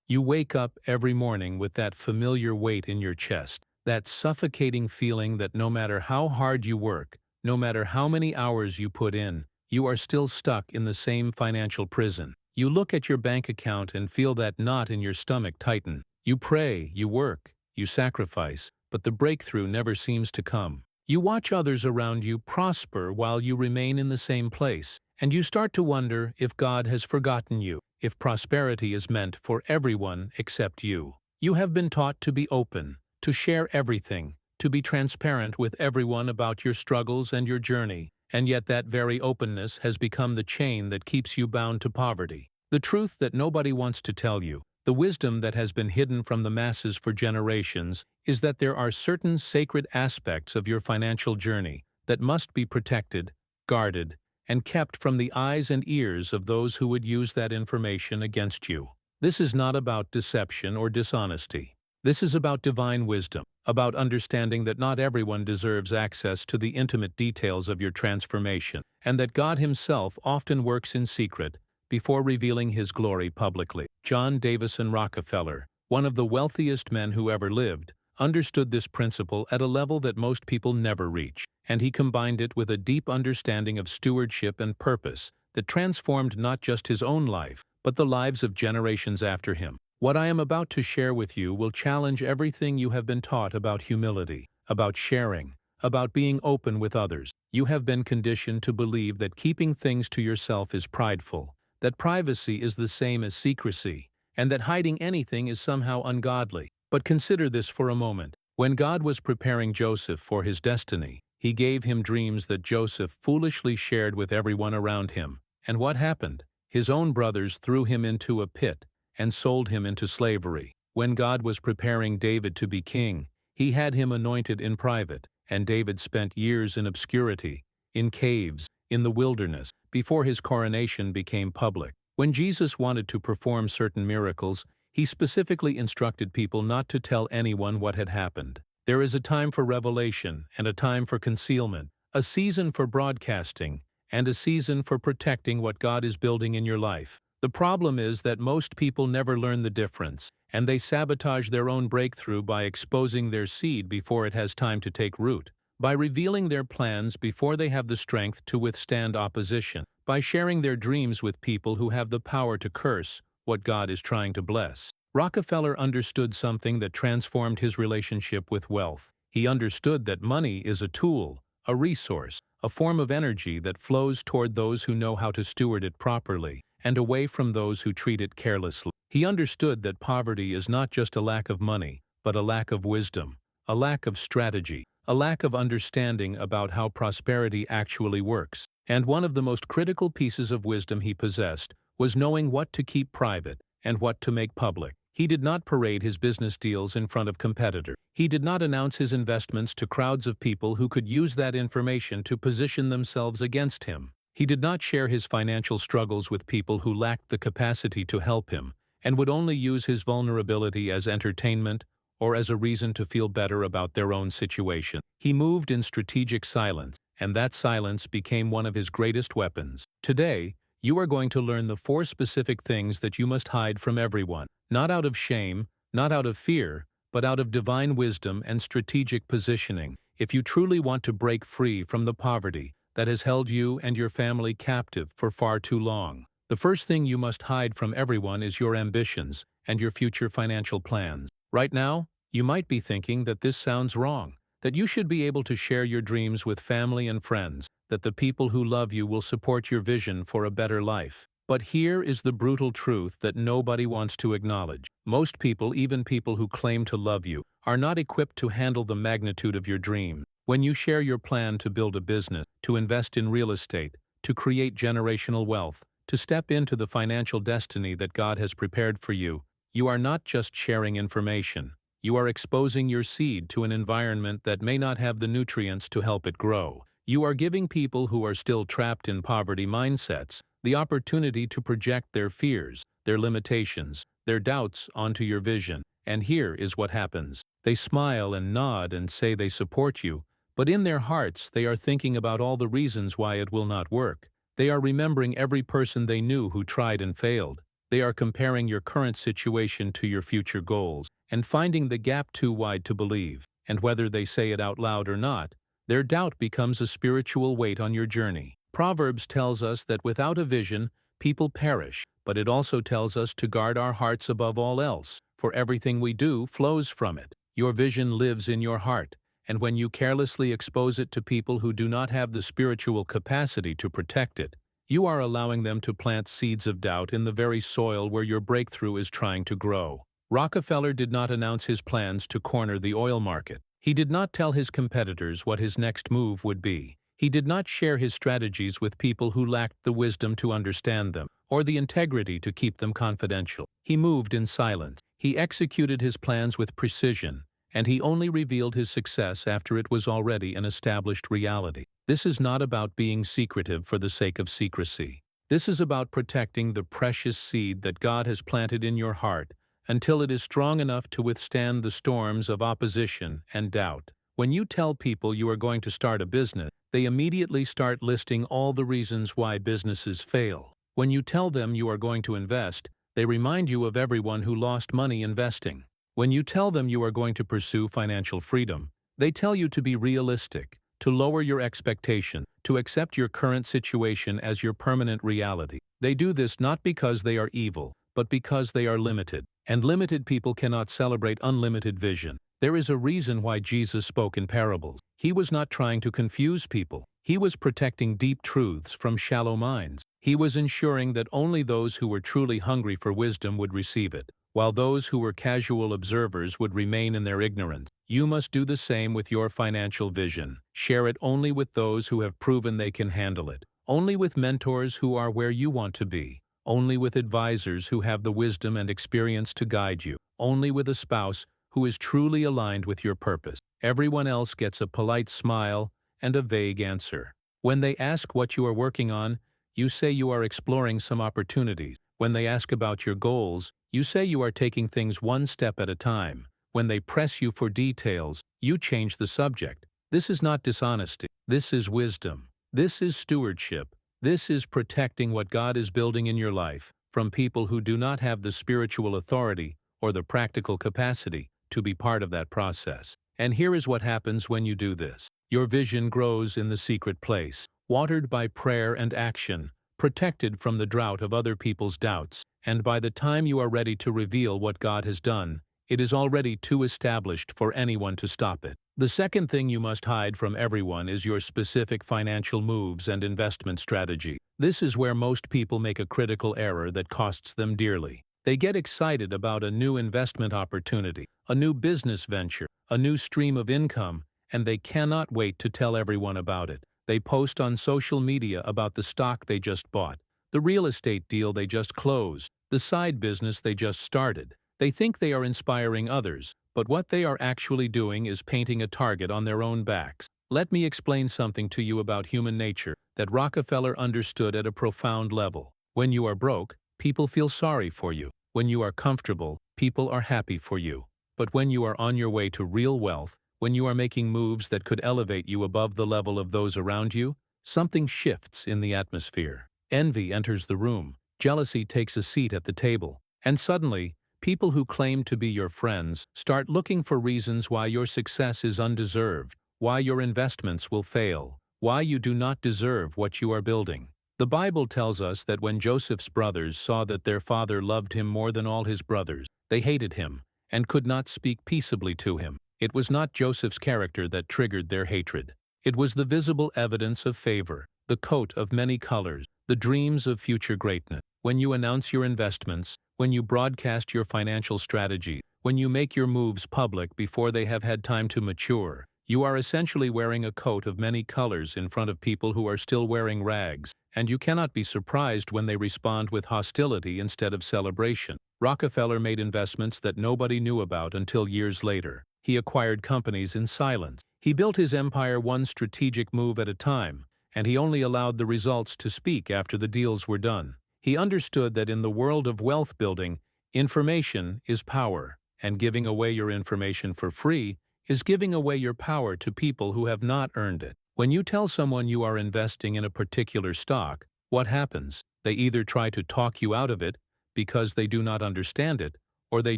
You wake up every morning with that familiar weight in your chest, that suffocating feeling that no matter how hard you work, no matter how many hours you put in, you are still stuck in the same financial prison. You look at your bank account and feel that knot in your stomach tighten. You pray, you work, you sacrifice, but the breakthrough never seems to come. You watch others around you prosper while you remain in the same place, and you start to wonder if God has forgotten you, if prosperity is meant for everyone except you. You have been taught to be open, to share everything, to be transparent with everyone about your struggles and your journey, and yet that very openness has become the chain that keeps you bound to poverty. The truth that nobody wants to tell you, the wisdom that has been hidden from the masses for generations, is that there are certain sacred aspects of your financial journey that must be protected, guarded, and kept from the eyes and ears of those who would use that information against you. This is not about deception or dishonesty. This is about divine wisdom, about understanding that not everyone deserves access to the intimate details of your transformation, and that God Himself often works in secret before revealing His glory publicly. John Davison Rockefeller, one of the wealthiest men who ever lived, understood this principle at a level that most people never reach, and he combined it with a deep understanding of stewardship and purpose that transformed not just his own life, but the lives of generations after him. What I am about to share with you will challenge everything you have been taught about humility, about sharing, about being open with others. You have been conditioned to believe that keeping things to yourself is prideful, that privacy is the same as secrecy, and that hiding anything is somehow ungodly. But consider this for a moment. When God was preparing Joseph for his destiny, He gave him dreams that Joseph foolishly shared with everyone around him. And what happened? His own brothers threw him into a pit and sold him into slavery. When God was preparing David to be king, He had him anointed in private, and David spent years in obscurity, in caves, in the wilderness, before his coronation became public. When Jesus wanted to perform certain miracles, He specifically instructed people not to tell anyone what had happened. There is a time for revelation and a time for concealment, a season for broadcasting, and a season for protecting what God is building in your life. The problem is that most people never learn the difference, and they sabotage their own breakthrough by exposing their seed before it has time to take root, by revealing their plans before they have the strength to withstand opposition, by sharing their dreams with people who have the power to curse what God is trying to bless. Rockefeller understood something that transformed his relationship with wealth. He understood that money is a tool, a resource, a form of energy that flows toward those who know how to steward it properly, and away from those who treat it carelessly. He understood that poverty is not just a lack of money, but a lack of wisdom, a lack of strategy, a lack of understanding about how prosperity actually works. And one of the most critical pieces of wisdom he possessed was knowing what to keep private and what to make public. He did not parade his business deals in front of competitors. He did not announce his investments to crowds of people who could use that information to position themselves against him. He did not share his financial struggles with people who lacked the capacity to help him and would only use his vulnerability as entertainment or as a reason to feel better about their own situation. He moved in strategic silence, and that silence became one of his greatest weapons. Today, you are going to learn the 4 specific things that you must hide from everyone, not out of shame, not out of fear, but out of divine wisdom and strategic positioning, if you truly want to break free from the poverty that has held you and your family captive for far too long. The first thing you must hide from everyone is your ambitions and your future financial plans. Right now, you might be thinking that this sounds wrong, that you should be able to share your dreams with family and friends, that the people who love you will support your vision for a better life. But here is the brutal truth that nobody wants to acknowledge. Most people, even people who claim to love you, are not equipped to handle the magnitude of your dream. When you share your plan to build a business, to invest in real estate, to create generational wealth, to step into the financial destiny that God has prepared for you, you are not just sharing information. You are exposing your seed to an environment that may not have the nutrients to help it grow. You are giving people who are still trapped in poverty mindsets the opportunity to project their fears, their limitations, their doubts onto your vision. And here is what happens. They smile and nod and say they support you, but in their hearts they are thinking about all the reasons why it will not work. They are remembering every person they knew who tried and failed. They are comparing your current situation to your future goals and finding the gap too wide to believe. And whether they say it out loud or not, their doubt becomes a spiritual weight on your journey. Proverbs tells us that without a vision, people perish, but it also tells us to guard our hearts above all else, for everything we do flows from it. Your vision lives in your heart, and when you carelessly expose it to people who do not have the spiritual capacity to protect it, you are allowing them to plant seeds of doubt in the very soil where your breakthrough is trying to grow. Rockefeller did not announce his plans to corner the oil market. He did not tell his competitors what his next move would be. He did not share his strategies with people who lacked the wisdom to understand them, or the integrity to keep them confidential. He moved in silence. He executed his plans with precision, and he only revealed his success after it was already an established reality. This is not about being secretive for the sake of secrecy. This is about protecting the precious seed that God has planted in your heart until it is strong enough to withstand the storms of opposition and doubt. When you tell people you are going to start a business, they immediately start listing all the reasons why businesses fail. When you tell them you are going to invest, they remind you of everyone who lost money investing. When you tell them you are going to pursue financial freedom, they tell you to be realistic, to lower your expectation, to accept your current situation as your permanent reality. They do this not because they are evil, but because they are limited. And limited people cannot celebrate unlimited vision. There is a reason why Jesus spoke in parables. He was not trying to confuse people. He was protecting deep truths from shallow minds. He was ensuring that only those who were truly hungry for wisdom would receive it, while those who were casual observers would remain in their ignorance. You must do the same with your financial vision. Share it only with those who have proven they can handle it, only with mentors who are where you want to be, only with advisors who have the wisdom and experience to guide you, only with a spouse who is truly aligned with your purpose. Everyone else gets a polite smile and a vague answer. When they ask what you are working on, you say you are exploring some opportunities. When they ask about your goals, you say you are taking things one step at a time. When they press you for details, you change the subject. This is not dishonesty. This is wisdom. This is stewardship. This is protecting what God is building in your life from people who do not have the spiritual authority or the practical capacity to be part of that process. And here is what happens when you do this. Your vision grows in the secret place, watered by prayer and action, protected from the drought of other people's doubts, and by the time you are ready to reveal what God has done, it is already too established for anyone to stop it. The second thing you must hide from everyone is your specific financial moves and investment strategy. This is where most people make a critical error that costs them dearly. They get excited about a new investment opportunity, a new business venture, a new stream of income, and they cannot wait to tell everyone about it. They post on social media about the stock they just bought, the real estate deal they just closed, the side business they just started. They think they are inspiring others, but what they are actually doing is painting a target on their own backs. Let me explain something to you about human nature that Rockefeller understood at a profound level. When you are broke, people feel sorry for you. When you are comfortable, people are happy for you. But when you are on your way to real wealth, when you are making moves that could elevate you above the level of those around you, something shifts in the atmosphere. Envy enters the room, jealousy takes a seat at the table, and suddenly, people who claim to be your friends start looking for reasons why your success is undeserved, why your investments will fail, why you do not deserve what you are building. The Bible tells us that when Joseph's brothers saw that their father loved him more than all his brothers, they hated him and could not speak peaceably to him. It was not Joseph's character that triggered their hatred. It was the visible evidence of favor, the coat of many colors, the dreams of future greatness. When you announce your investments, when you broadcast your financial strategy, when you make your moves public before they have had time to mature, you are essentially wearing a coat of many colors in front of people who are still wearing rags, and you cannot be surprised when they respond with hostility instead of celebration. Rockefeller made investments that nobody knew about until years later. He acquired companies in silence. He built his empire one strategic move at a time, and he only allowed the results to speak after the deals were done. He understood that in the world of wealth building, information is power, and giving away your information for free is giving away your power to people who have not earned it. When you tell someone you are investing in a particular stock, what happens? They either try to talk you out of it, because they do not understand it, or they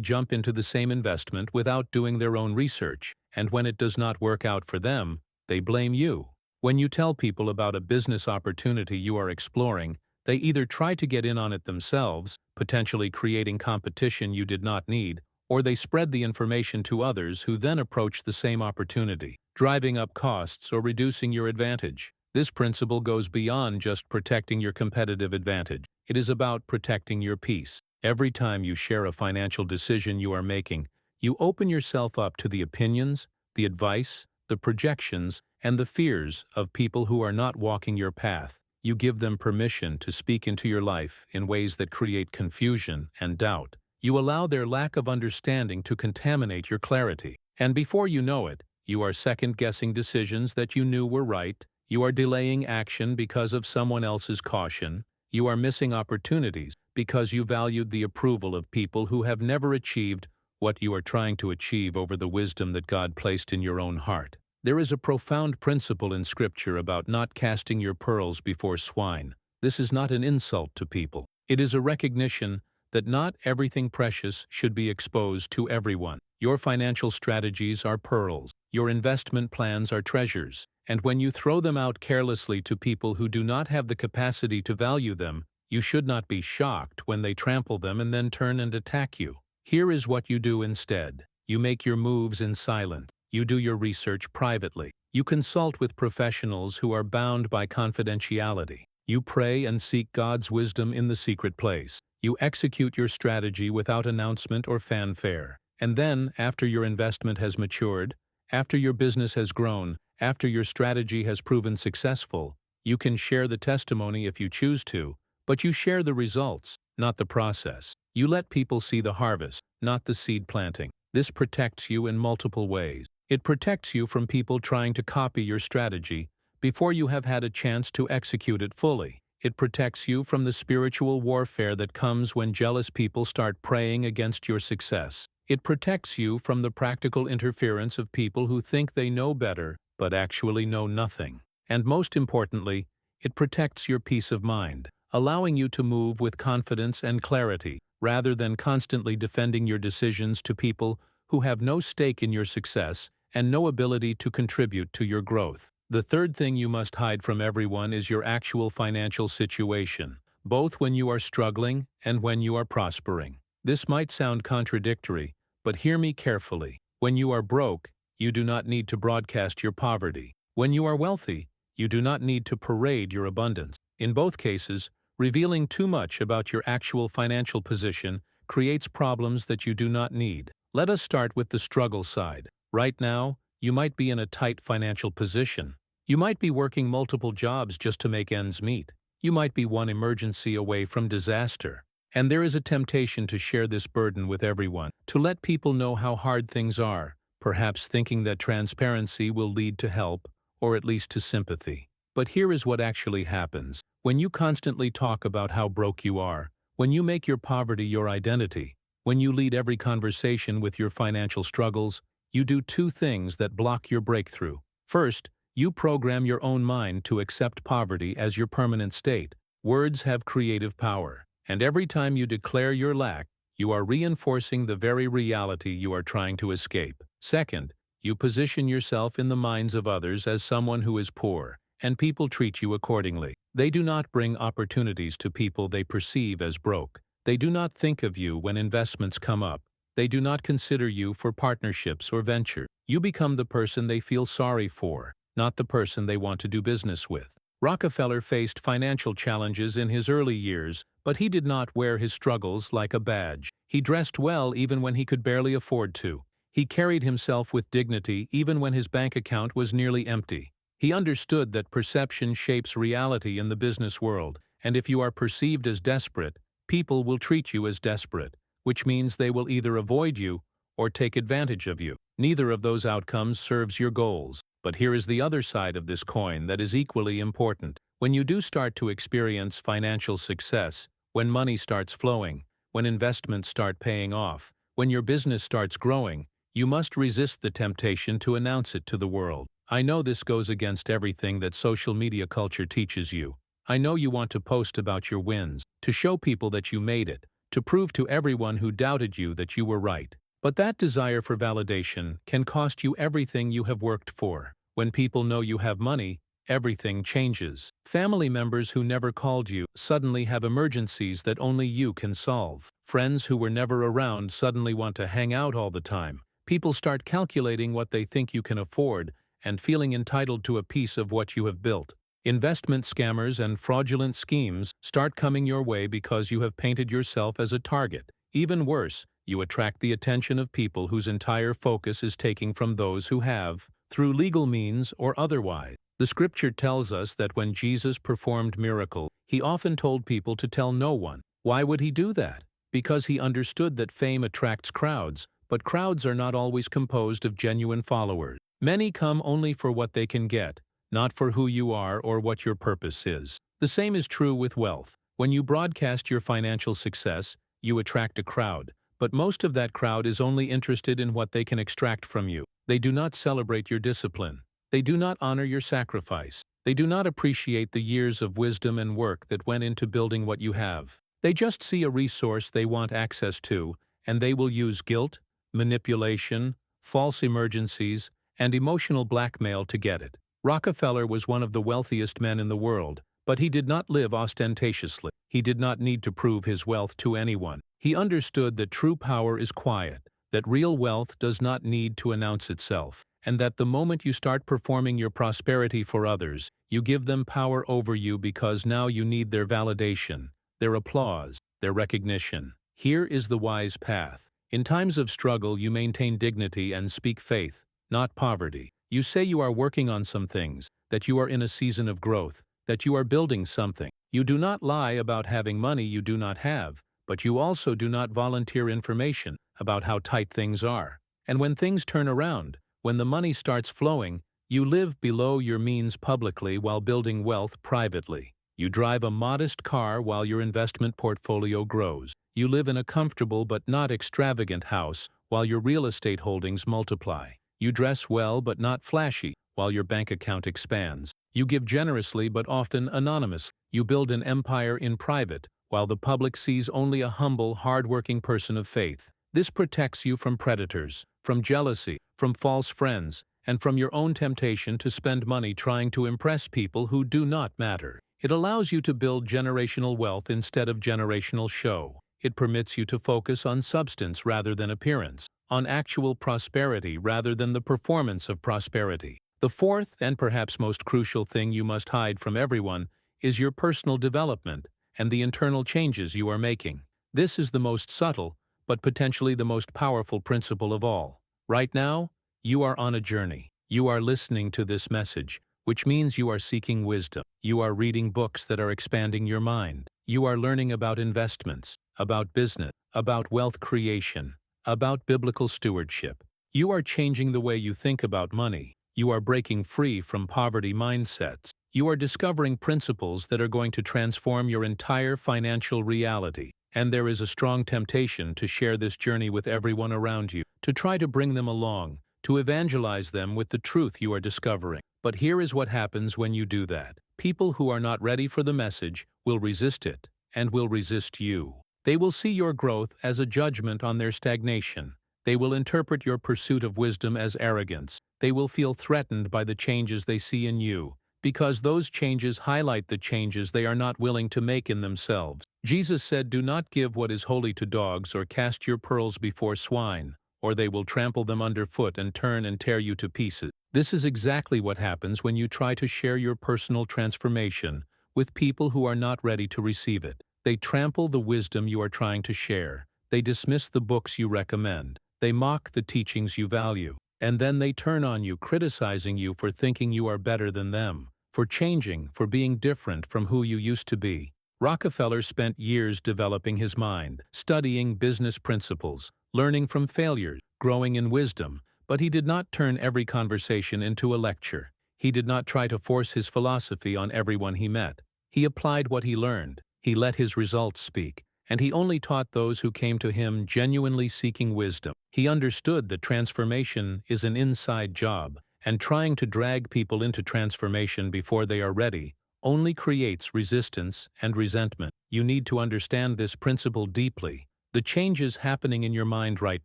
jump into the same investment without doing their own research, and when it does not work out for them, they blame you. When you tell people about a business opportunity you are exploring, they either try to get in on it themselves, potentially creating competition you did not need, or they spread the information to others who then approach the same opportunity, driving up costs or reducing your advantage. This principle goes beyond just protecting your competitive advantage. It is about protecting your peace. Every time you share a financial decision you are making, you open yourself up to the opinions, the advice, the projections, and the fears of people who are not walking your path. You give them permission to speak into your life in ways that create confusion and doubt. You allow their lack of understanding to contaminate your clarity. And before you know it, you are second-guessing decisions that you knew were right. You are delaying action because of someone else's caution. You are missing opportunities because you valued the approval of people who have never achieved what you are trying to achieve over the wisdom that God placed in your own heart. There is a profound principle in Scripture about not casting your pearls before swine. This is not an insult to people. It is a recognition that not everything precious should be exposed to everyone. Your financial strategies are pearls. Your investment plans are treasures. And when you throw them out carelessly to people who do not have the capacity to value them, you should not be shocked when they trample them and then turn and attack you. Here is what you do instead. You make your moves in silence. You do your research privately. You consult with professionals who are bound by confidentiality. You pray and seek God's wisdom in the secret place. You execute your strategy without announcement or fanfare. And then, after your investment has matured, after your business has grown, after your strategy has proven successful, you can share the testimony if you choose to, but you share the results, not the process. You let people see the harvest, not the seed planting. This protects you in multiple ways. It protects you from people trying to copy your strategy before you have had a chance to execute it fully. It protects you from the spiritual warfare that comes when jealous people start praying against your success. It protects you from the practical interference of people who think they know better but actually know nothing. And most importantly, it protects your peace of mind, allowing you to move with confidence and clarity, rather than constantly defending your decisions to people who have no stake in your success and no ability to contribute to your growth. The third thing you must hide from everyone is your actual financial situation, both when you are struggling and when you are prospering. This might sound contradictory, but hear me carefully. When you are broke, you do not need to broadcast your poverty. When you are wealthy, you do not need to parade your abundance. In both cases, revealing too much about your actual financial position creates problems that you do not need. Let us start with the struggle side. Right now, you might be in a tight financial position. You might be working multiple jobs just to make ends meet. You might be one emergency away from disaster. And there is a temptation to share this burden with everyone, to let people know how hard things are, perhaps thinking that transparency will lead to help, or at least to sympathy. But here is what actually happens. When you constantly talk about how broke you are, when you make your poverty your identity, when you lead every conversation with your financial struggles, you do two things that block your breakthrough. First, you program your own mind to accept poverty as your permanent state. Words have creative power, and every time you declare your lack, you are reinforcing the very reality you are trying to escape. Second, you position yourself in the minds of others as someone who is poor, and people treat you accordingly. They do not bring opportunities to people they perceive as broke. They do not think of you when investments come up. They do not consider you for partnerships or venture. You become the person they feel sorry for, not the person they want to do business with. Rockefeller faced financial challenges in his early years, but he did not wear his struggles like a badge. He dressed well even when he could barely afford to. He carried himself with dignity even when his bank account was nearly empty. He understood that perception shapes reality in the business world, and if you are perceived as desperate, people will treat you as desperate, which means they will either avoid you or take advantage of you. Neither of those outcomes serves your goals. But here is the other side of this coin that is equally important. When you do start to experience financial success, when money starts flowing, when investments start paying off, when your business starts growing, you must resist the temptation to announce it to the world. I know this goes against everything that social media culture teaches you. I know you want to post about your wins, to show people that you made it, to prove to everyone who doubted you that you were right. But that desire for validation can cost you everything you have worked for. When people know you have money, everything changes. Family members who never called you suddenly have emergencies that only you can solve. Friends who were never around suddenly want to hang out all the time. People start calculating what they think you can afford and feeling entitled to a piece of what you have built. Investment scammers and fraudulent schemes start coming your way because you have painted yourself as a target. Even worse, you attract the attention of people whose entire focus is taking from those who have, through legal means or otherwise. The scripture tells us that when Jesus performed miracles, he often told people to tell no one. Why would he do that? Because he understood that fame attracts crowds, but crowds are not always composed of genuine followers. Many come only for what they can get, not for who you are or what your purpose is. The same is true with wealth. When you broadcast your financial success, you attract a crowd, but most of that crowd is only interested in what they can extract from you. They do not celebrate your discipline. They do not honor your sacrifice. They do not appreciate the years of wisdom and work that went into building what you have. They just see a resource they want access to, and they will use guilt, manipulation, false emergencies, and emotional blackmail to get it. Rockefeller was one of the wealthiest men in the world, but he did not live ostentatiously. He did not need to prove his wealth to anyone. He understood that true power is quiet, that real wealth does not need to announce itself, and that the moment you start performing your prosperity for others, you give them power over you because now you need their validation, their applause, their recognition. Here is the wise path. In times of struggle, you maintain dignity and speak faith, not poverty. You say you are working on some things, that you are in a season of growth, that you are building something. You do not lie about having money you do not have, but you also do not volunteer information about how tight things are. And when things turn around, when the money starts flowing, you live below your means publicly while building wealth privately. You drive a modest car while your investment portfolio grows. You live in a comfortable but not extravagant house while your real estate holdings multiply. You dress well but not flashy while your bank account expands. You give generously but often anonymously. You build an empire in private while the public sees only a humble, hard-working person of faith. This protects you from predators, from jealousy, from false friends, and from your own temptation to spend money trying to impress people who do not matter. It allows you to build generational wealth instead of generational show. It permits you to focus on substance rather than appearance, on actual prosperity rather than the performance of prosperity. The fourth and perhaps most crucial thing you must hide from everyone is your personal development and the internal changes you are making. This is the most subtle, but potentially the most powerful principle of all. Right now, you are on a journey. You are listening to this message, which means you are seeking wisdom. You are reading books that are expanding your mind. You are learning about investments, about business, about wealth creation, about biblical stewardship. You are changing the way you think about money. You are breaking free from poverty mindsets. You are discovering principles that are going to transform your entire financial reality. And there is a strong temptation to share this journey with everyone around you, to try to bring them along, to evangelize them with the truth you are discovering. But here is what happens when you do that. People who are not ready for the message will resist it, and will resist you. They will see your growth as a judgment on their stagnation. They will interpret your pursuit of wisdom as arrogance. They will feel threatened by the changes they see in you, because those changes highlight the changes they are not willing to make in themselves. Jesus said, "Do not give what is holy to dogs or cast your pearls before swine, or they will trample them underfoot and turn and tear you to pieces." This is exactly what happens when you try to share your personal transformation with people who are not ready to receive it. They trample the wisdom you are trying to share. They dismiss the books you recommend. They mock the teachings you value. And then they turn on you, criticizing you for thinking you are better than them, for changing, for being different from who you used to be. Rockefeller spent years developing his mind, studying business principles, learning from failures, growing in wisdom, but he did not turn every conversation into a lecture. He did not try to force his philosophy on everyone he met. He applied what he learned. He let his results speak, and he only taught those who came to him genuinely seeking wisdom. He understood that transformation is an inside job, and trying to drag people into transformation before they are ready only creates resistance and resentment. You need to understand this principle deeply. The changes happening in your mind right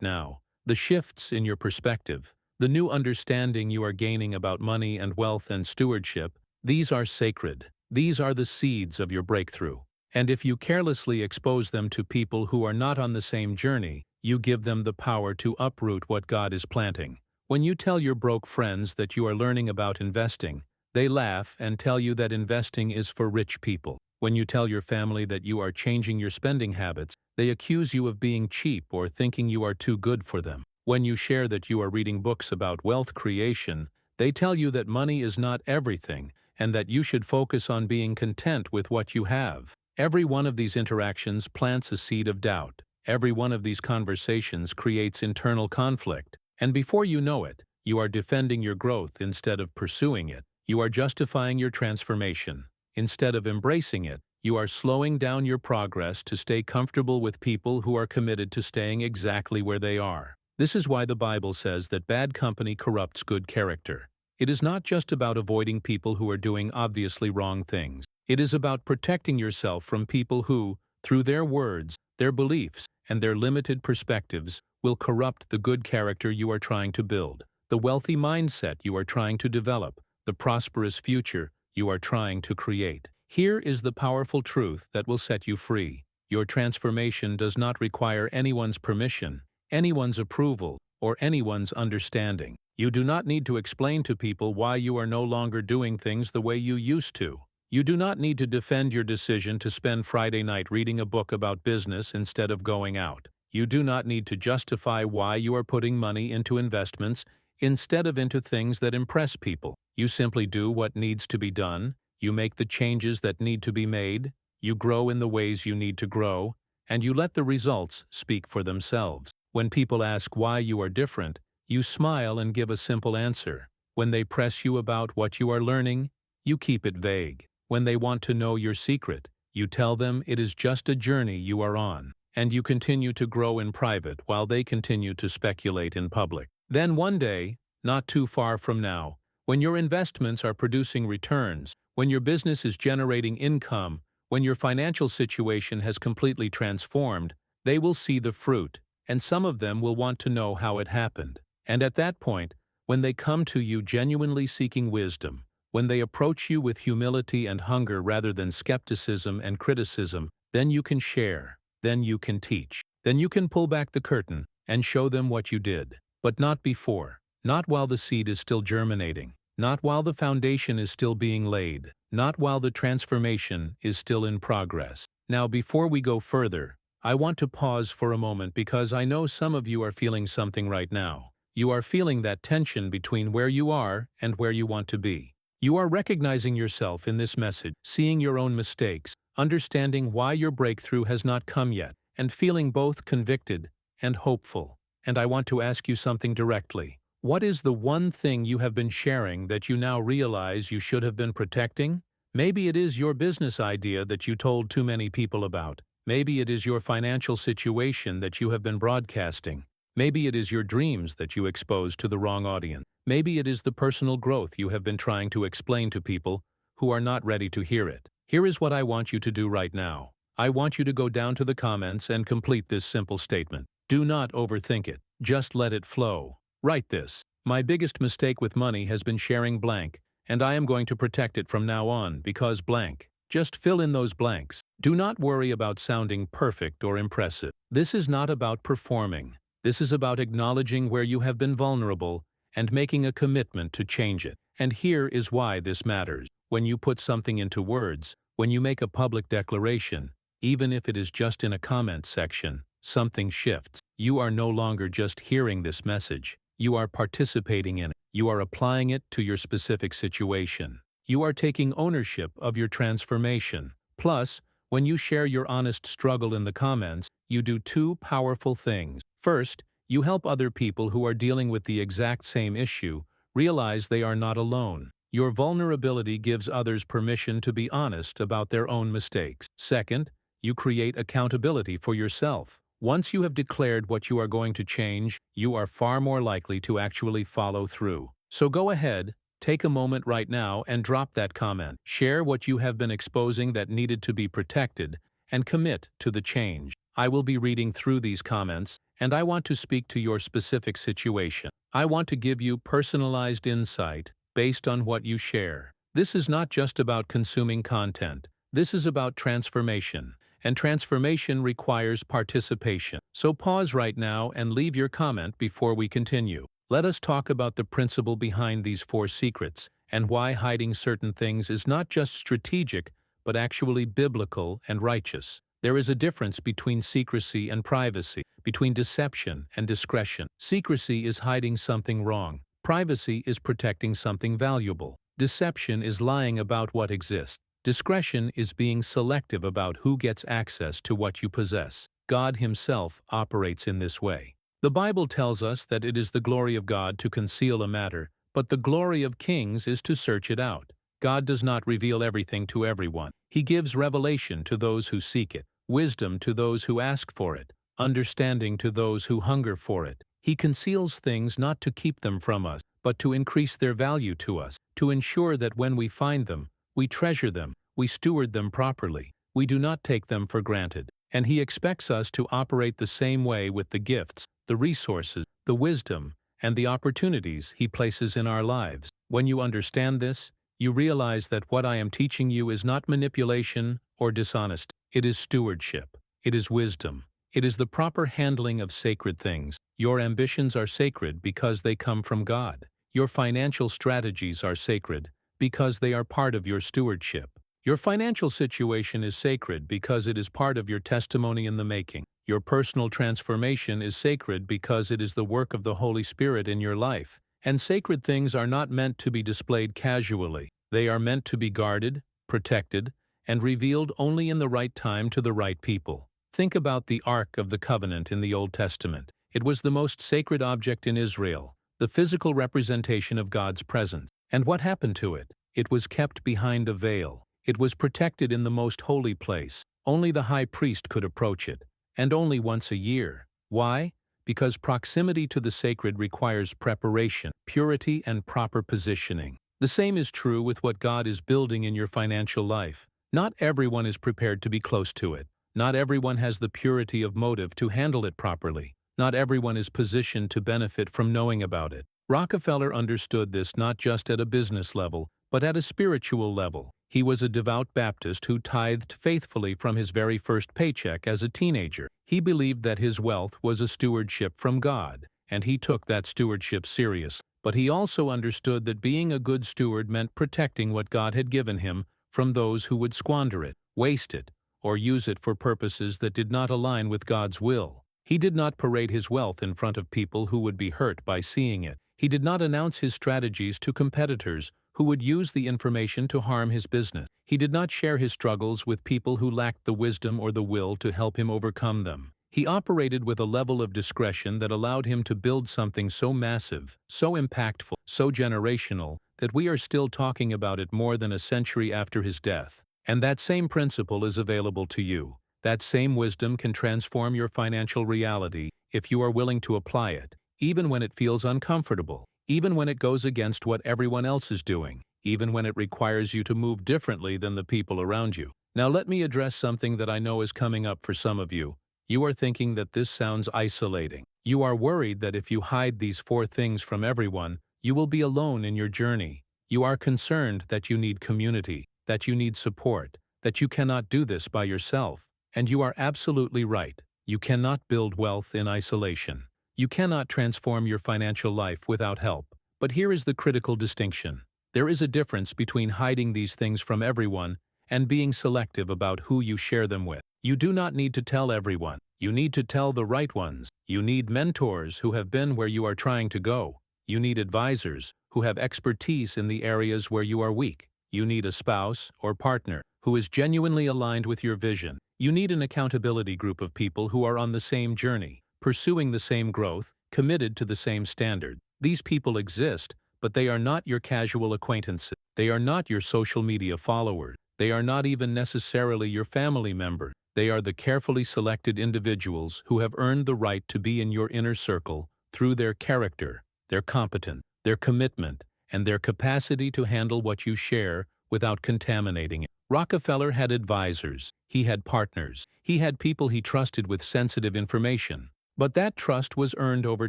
now, the shifts in your perspective, the new understanding you are gaining about money and wealth and stewardship, these are sacred. These are the seeds of your breakthrough. And if you carelessly expose them to people who are not on the same journey, you give them the power to uproot what God is planting. When you tell your broke friends that you are learning about investing, they laugh and tell you that investing is for rich people. When you tell your family that you are changing your spending habits, they accuse you of being cheap or thinking you are too good for them. When you share that you are reading books about wealth creation, they tell you that money is not everything and that you should focus on being content with what you have. Every one of these interactions plants a seed of doubt. Every one of these conversations creates internal conflict. And before you know it, you are defending your growth instead of pursuing it. You are justifying your transformation. Instead of embracing it, you are slowing down your progress to stay comfortable with people who are committed to staying exactly where they are. This is why the Bible says that bad company corrupts good character. It is not just about avoiding people who are doing obviously wrong things. It is about protecting yourself from people who, through their words, their beliefs, and their limited perspectives, will corrupt the good character you are trying to build, the wealthy mindset you are trying to develop, the prosperous future you are trying to create. Here is the powerful truth that will set you free. Your transformation does not require anyone's permission, anyone's approval, or anyone's understanding. You do not need to explain to people why you are no longer doing things the way you used to. You do not need to defend your decision to spend Friday night reading a book about business instead of going out. You do not need to justify why you are putting money into investments instead of into things that impress people. You simply do what needs to be done, you make the changes that need to be made, you grow in the ways you need to grow, and you let the results speak for themselves. When people ask why you are different, you smile and give a simple answer. When they press you about what you are learning, you keep it vague. When they want to know your secret, you tell them it is just a journey you are on, and you continue to grow in private while they continue to speculate in public. Then one day, not too far from now, when your investments are producing returns, when your business is generating income, when your financial situation has completely transformed, they will see the fruit, and some of them will want to know how it happened. And at that point, when they come to you genuinely seeking wisdom, when they approach you with humility and hunger rather than skepticism and criticism, then you can share, then you can teach, then you can pull back the curtain and show them what you did. But not before, not while the seed is still germinating, not while the foundation is still being laid, not while the transformation is still in progress. Now, before we go further, I want to pause for a moment because I know some of you are feeling something right now. You are feeling that tension between where you are and where you want to be. You are recognizing yourself in this message, seeing your own mistakes, understanding why your breakthrough has not come yet, and feeling both convicted and hopeful. And I want to ask you something directly. What is the one thing you have been sharing that you now realize you should have been protecting? Maybe it is your business idea that you told too many people about. Maybe it is your financial situation that you have been broadcasting. Maybe it is your dreams that you exposed to the wrong audience. Maybe it is the personal growth you have been trying to explain to people who are not ready to hear it. Here is what I want you to do right now. I want you to go down to the comments and complete this simple statement. Do not overthink it. Just let it flow. Write this. My biggest mistake with money has been sharing blank, and I am going to protect it from now on because blank. Just fill in those blanks. Do not worry about sounding perfect or impressive. This is not about performing. This is about acknowledging where you have been vulnerable and making a commitment to change it. And here is why this matters. When you put something into words, when you make a public declaration, even if it is just in a comment section, something shifts. You are no longer just hearing this message. You are participating in it. You are applying it to your specific situation. You are taking ownership of your transformation. Plus, when you share your honest struggle in the comments, you do two powerful things. First, you help other people who are dealing with the exact same issue realize they are not alone. Your vulnerability gives others permission to be honest about their own mistakes. Second, you create accountability for yourself. Once you have declared what you are going to change, you are far more likely to actually follow through. So go ahead, Take a moment right now and drop that comment. Share what you have been exposing that needed to be protected, and commit to the change. I will be reading through these comments, and I want to speak to your specific situation. I want to give you personalized insight based on what you share. This is not just about consuming content. This is about transformation, and transformation requires participation. So pause right now and leave your comment before we continue. Let us talk about the principle behind these 4 secrets, and why hiding certain things is not just strategic, but actually biblical and righteous. There is a difference between secrecy and privacy, between deception and discretion. Secrecy is hiding something wrong. Privacy is protecting something valuable. Deception is lying about what exists. Discretion is being selective about who gets access to what you possess. God Himself operates in this way. The Bible tells us that it is the glory of God to conceal a matter, but the glory of kings is to search it out. God does not reveal everything to everyone. He gives revelation to those who seek it, wisdom to those who ask for it, understanding to those who hunger for it. He conceals things not to keep them from us, but to increase their value to us, to ensure that when we find them, we treasure them, we steward them properly, we do not take them for granted. And He expects us to operate the same way with the gifts, the resources, the wisdom, and the opportunities He places in our lives. When you understand this, you realize that what I am teaching you is not manipulation or dishonesty. It is stewardship. It is wisdom. It is the proper handling of sacred things. Your ambitions are sacred because they come from God. Your financial strategies are sacred because they are part of your stewardship. Your financial situation is sacred because it is part of your testimony in the making. Your personal transformation is sacred because it is the work of the Holy Spirit in your life. And sacred things are not meant to be displayed casually. They are meant to be guarded, protected, and revealed only in the right time to the right people. Think about the Ark of the Covenant in the Old Testament. It was the most sacred object in Israel, the physical representation of God's presence. And what happened to it? It was kept behind a veil. It was protected in the most holy place. Only the high priest could approach it, and only once a year. Why? Because proximity to the sacred requires preparation, purity, and proper positioning. The same is true with what God is building in your financial life. Not everyone is prepared to be close to it. Not everyone has the purity of motive to handle it properly. Not everyone is positioned to benefit from knowing about it. Rockefeller understood this not just at a business level, but at a spiritual level. He was a devout Baptist who tithed faithfully from his very first paycheck as a teenager. He believed that his wealth was a stewardship from God, and he took that stewardship seriously. But he also understood that being a good steward meant protecting what God had given him from those who would squander it, waste it, or use it for purposes that did not align with God's will. He did not parade his wealth in front of people who would be hurt by seeing it. He did not announce his strategies to competitors who would use the information to harm his business. He did not share his struggles with people who lacked the wisdom or the will to help him overcome them. He operated with a level of discretion that allowed him to build something so massive, so impactful, so generational, that we are still talking about it more than a century after his death. And that same principle is available to you. That same wisdom can transform your financial reality if you are willing to apply it, even when it feels uncomfortable, even when it goes against what everyone else is doing, even when it requires you to move differently than the people around you. Now let me address something that I know is coming up for some of you. You are thinking that this sounds isolating. You are worried that if you hide these 4 things from everyone, you will be alone in your journey. You are concerned that you need community, that you need support, that you cannot do this by yourself. And you are absolutely right. You cannot build wealth in isolation. You cannot transform your financial life without help. But here is the critical distinction. There is a difference between hiding these things from everyone and being selective about who you share them with. You do not need to tell everyone. You need to tell the right ones. You need mentors who have been where you are trying to go. You need advisors who have expertise in the areas where you are weak. You need a spouse or partner who is genuinely aligned with your vision. You need an accountability group of people who are on the same journey, pursuing the same growth, committed to the same standard. These people exist, but they are not your casual acquaintances. They are not your social media followers. They are not even necessarily your family members. They are the carefully selected individuals who have earned the right to be in your inner circle through their character, their competence, their commitment, and their capacity to handle what you share without contaminating it. Rockefeller had advisors, he had partners, he had people he trusted with sensitive information. But that trust was earned over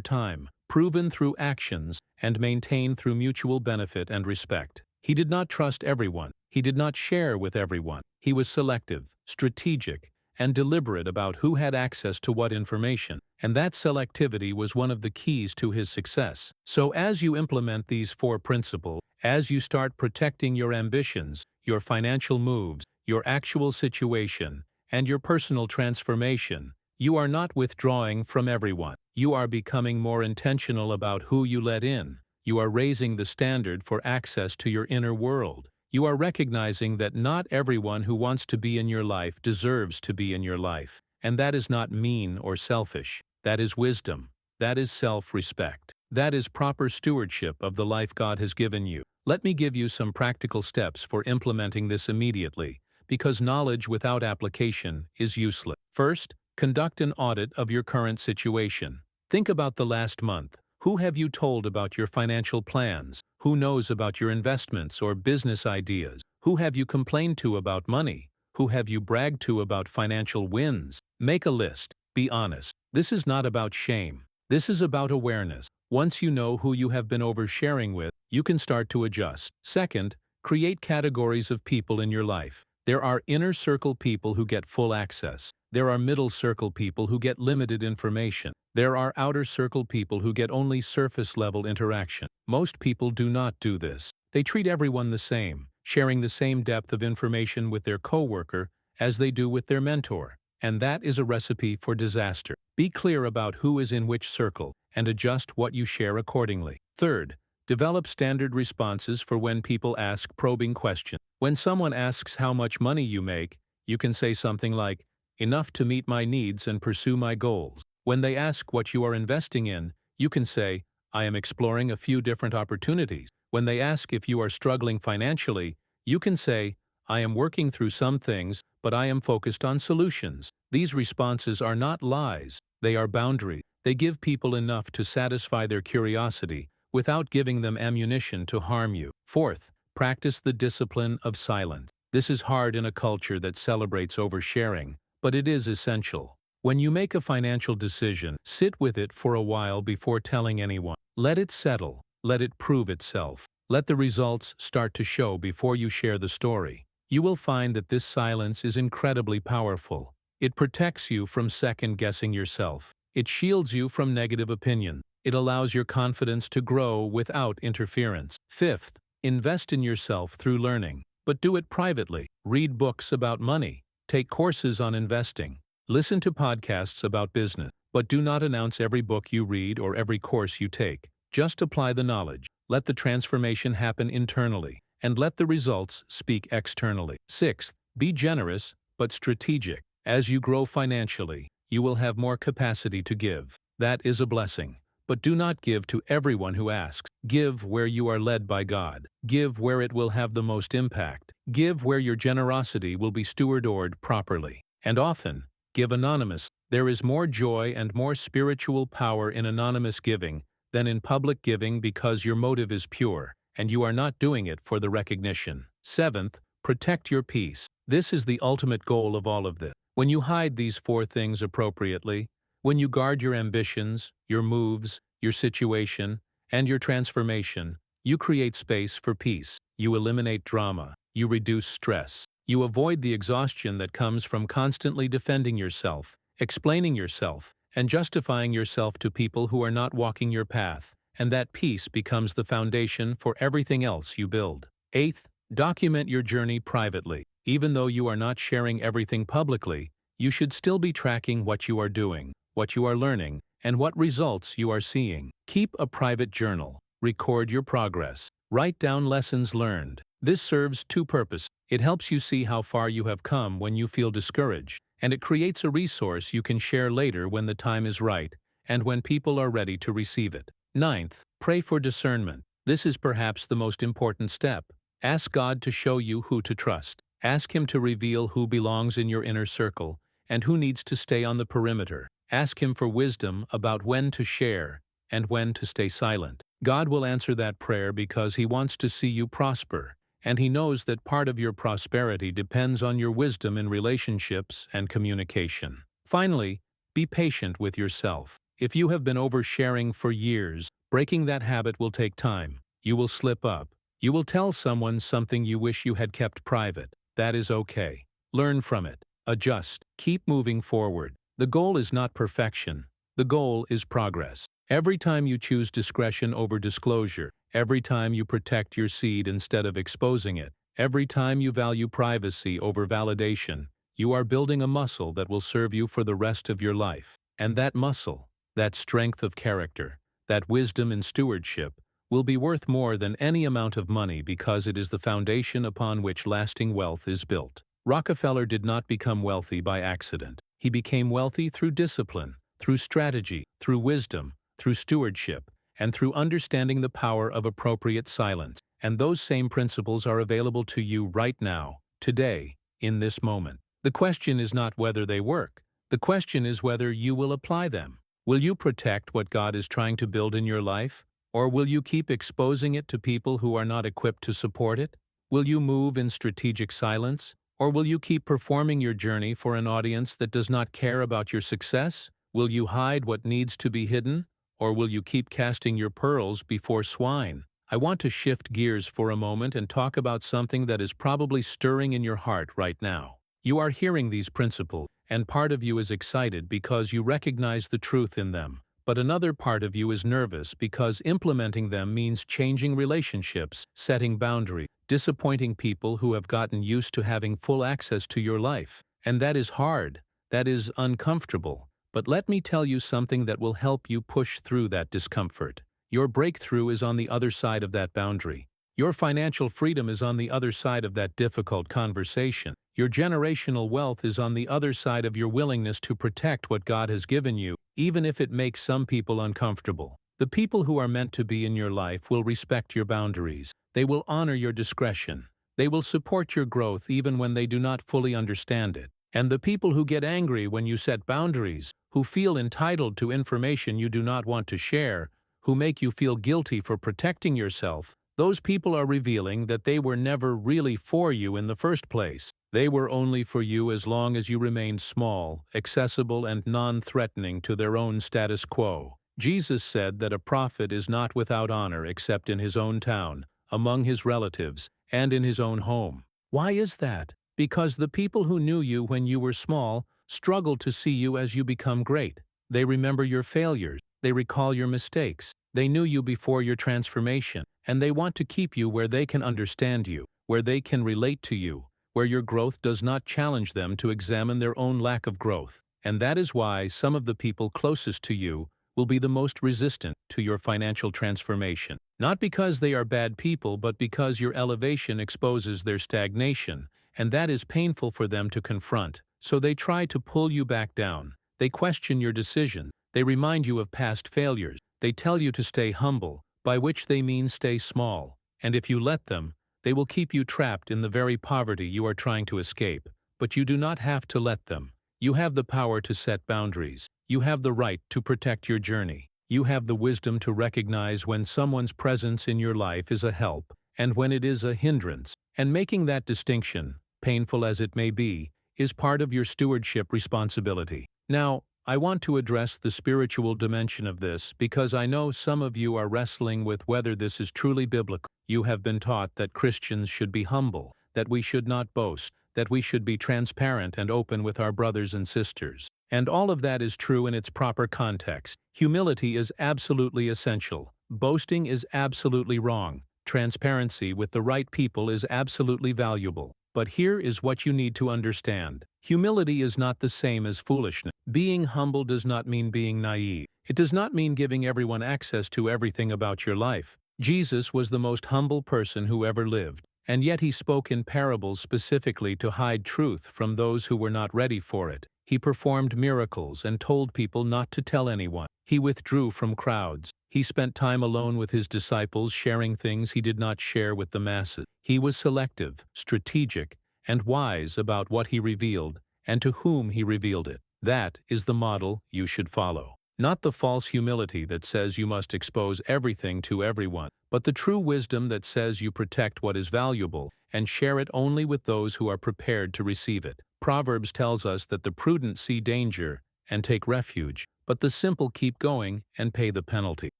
time, proven through actions, and maintained through mutual benefit and respect. He did not trust everyone. He did not share with everyone. He was selective, strategic, and deliberate about who had access to what information, and that selectivity was one of the keys to his success. So as you implement these 4 principles, as you start protecting your ambitions, your financial moves, your actual situation, and your personal transformation, you are not withdrawing from everyone. You are becoming more intentional about who you let in. You are raising the standard for access to your inner world. You are recognizing that not everyone who wants to be in your life deserves to be in your life. And that is not mean or selfish. That is wisdom. That is self-respect. That is proper stewardship of the life God has given you. Let me give you some practical steps for implementing this immediately, because knowledge without application is useless. First, conduct an audit of your current situation. Think about the last month. Who have you told about your financial plans? Who knows about your investments or business ideas? Who have you complained to about money? Who have you bragged to about financial wins? Make a list. Be honest. This is not about shame. This is about awareness. Once you know who you have been oversharing with, you can start to adjust. Second, create categories of people in your life. There are inner circle people who get full access. There are middle circle people who get limited information. There are outer circle people who get only surface-level interaction. Most people do not do this. They treat everyone the same, sharing the same depth of information with their coworker as they do with their mentor. And that is a recipe for disaster. Be clear about who is in which circle and adjust what you share accordingly. Third, develop standard responses for when people ask probing questions. When someone asks how much money you make, you can say something like, "Enough to meet my needs and pursue my goals." When they ask what you are investing in, you can say, "I am exploring a few different opportunities." When they ask if you are struggling financially, you can say, "I am working through some things, but I am focused on solutions." These responses are not lies, they are boundaries. They give people enough to satisfy their curiosity without giving them ammunition to harm you. Fourth, practice the discipline of silence. This is hard in a culture that celebrates oversharing, but it is essential. When you make a financial decision, sit with it for a while before telling anyone. Let it settle. Let it prove itself. Let the results start to show before you share the story. You will find that this silence is incredibly powerful. It protects you from second-guessing yourself. It shields you from negative opinion. It allows your confidence to grow without interference. Fifth, invest in yourself through learning, but do it privately. Read books about money. Take courses on investing. Listen to podcasts about business, but do not announce every book you read or every course you take. Just apply the knowledge. Let the transformation happen internally, and let the results speak externally. Sixth, be generous but strategic. As you grow financially, you will have more capacity to give. That is a blessing. But do not give to everyone who asks. Give where you are led by God. Give where it will have the most impact. Give where your generosity will be stewarded properly. And often, give anonymous. There is more joy and more spiritual power in anonymous giving than in public giving, because your motive is pure, and you are not doing it for the recognition. Seventh, protect your peace. This is the ultimate goal of all of this. When you hide these 4 things appropriately, when you guard your ambitions, your moves, your situation, and your transformation, you create space for peace. You eliminate drama. You reduce stress. You avoid the exhaustion that comes from constantly defending yourself, explaining yourself, and justifying yourself to people who are not walking your path, and that peace becomes the foundation for everything else you build. Eighth, document your journey privately. Even though you are not sharing everything publicly, you should still be tracking what you are doing, what you are learning, and what results you are seeing. Keep a private journal. Record your progress. Write down lessons learned. This serves 2 purposes. It helps you see how far you have come when you feel discouraged, and it creates a resource you can share later when the time is right and when people are ready to receive it. Ninth, pray for discernment. This is perhaps the most important step. Ask God to show you who to trust. Ask Him to reveal who belongs in your inner circle and who needs to stay on the perimeter. Ask Him for wisdom about when to share and when to stay silent. God will answer that prayer because He wants to see you prosper, and He knows that part of your prosperity depends on your wisdom in relationships and communication. Finally, be patient with yourself. If you have been oversharing for years, breaking that habit will take time. You will slip up. You will tell someone something you wish you had kept private. That is okay. Learn from it. Adjust. Keep moving forward. The goal is not perfection. The goal is progress. Every time you choose discretion over disclosure, every time you protect your seed instead of exposing it, every time you value privacy over validation, you are building a muscle that will serve you for the rest of your life. And that muscle, that strength of character, that wisdom in stewardship, will be worth more than any amount of money because it is the foundation upon which lasting wealth is built. Rockefeller did not become wealthy by accident. He became wealthy through discipline, through strategy, through wisdom, through stewardship, and through understanding the power of appropriate silence. And those same principles are available to you right now, today, in this moment. The question is not whether they work. The question is whether you will apply them. Will you protect what God is trying to build in your life? Or will you keep exposing it to people who are not equipped to support it? Will you move in strategic silence? Or will you keep performing your journey for an audience that does not care about your success? Will you hide what needs to be hidden? Or will you keep casting your pearls before swine? I want to shift gears for a moment and talk about something that is probably stirring in your heart right now. You are hearing these principles, and part of you is excited because you recognize the truth in them. But another part of you is nervous because implementing them means changing relationships, setting boundaries, disappointing people who have gotten used to having full access to your life. And that is hard. That is uncomfortable. But let me tell you something that will help you push through that discomfort. Your breakthrough is on the other side of that boundary. Your financial freedom is on the other side of that difficult conversation. Your generational wealth is on the other side of your willingness to protect what God has given you, even if it makes some people uncomfortable. The people who are meant to be in your life will respect your boundaries. They will honor your discretion. They will support your growth even when they do not fully understand it. And the people who get angry when you set boundaries, who feel entitled to information you do not want to share, who make you feel guilty for protecting yourself, those people are revealing that they were never really for you in the first place. They were only for you as long as you remained small, accessible, and non-threatening to their own status quo. Jesus said that a prophet is not without honor except in his own town, among his relatives, and in his own home. Why is that? Because the people who knew you when you were small struggle to see you as you become great. They remember your failures. They recall your mistakes. They knew you before your transformation, and they want to keep you where they can understand you, where they can relate to you, where your growth does not challenge them to examine their own lack of growth. And that is why some of the people closest to you will be the most resistant to your financial transformation. Not because they are bad people, but because your elevation exposes their stagnation, and that is painful for them to confront. So they try to pull you back down. They question your decision. They remind you of past failures. They tell you to stay humble, by which they mean stay small. And if you let them, they will keep you trapped in the very poverty you are trying to escape. But you do not have to let them. You have the power to set boundaries. You have the right to protect your journey. You have the wisdom to recognize when someone's presence in your life is a help and when it is a hindrance. And making that distinction, painful as it may be, is part of your stewardship responsibility. Now, I want to address the spiritual dimension of this because I know some of you are wrestling with whether this is truly biblical. You have been taught that Christians should be humble, that we should not boast, that we should be transparent and open with our brothers and sisters. And all of that is true in its proper context. Humility is absolutely essential. Boasting is absolutely wrong. Transparency with the right people is absolutely valuable. But here is what you need to understand. Humility is not the same as foolishness. Being humble does not mean being naive. It does not mean giving everyone access to everything about your life. Jesus was the most humble person who ever lived, and yet he spoke in parables specifically to hide truth from those who were not ready for it. He performed miracles and told people not to tell anyone. He withdrew from crowds. He spent time alone with his disciples, sharing things he did not share with the masses. He was selective, strategic, and wise about what he revealed and to whom he revealed it. That is the model you should follow. Not the false humility that says you must expose everything to everyone, but the true wisdom that says you protect what is valuable and share it only with those who are prepared to receive it. Proverbs tells us that the prudent see danger and take refuge, but the simple keep going and pay the penalty.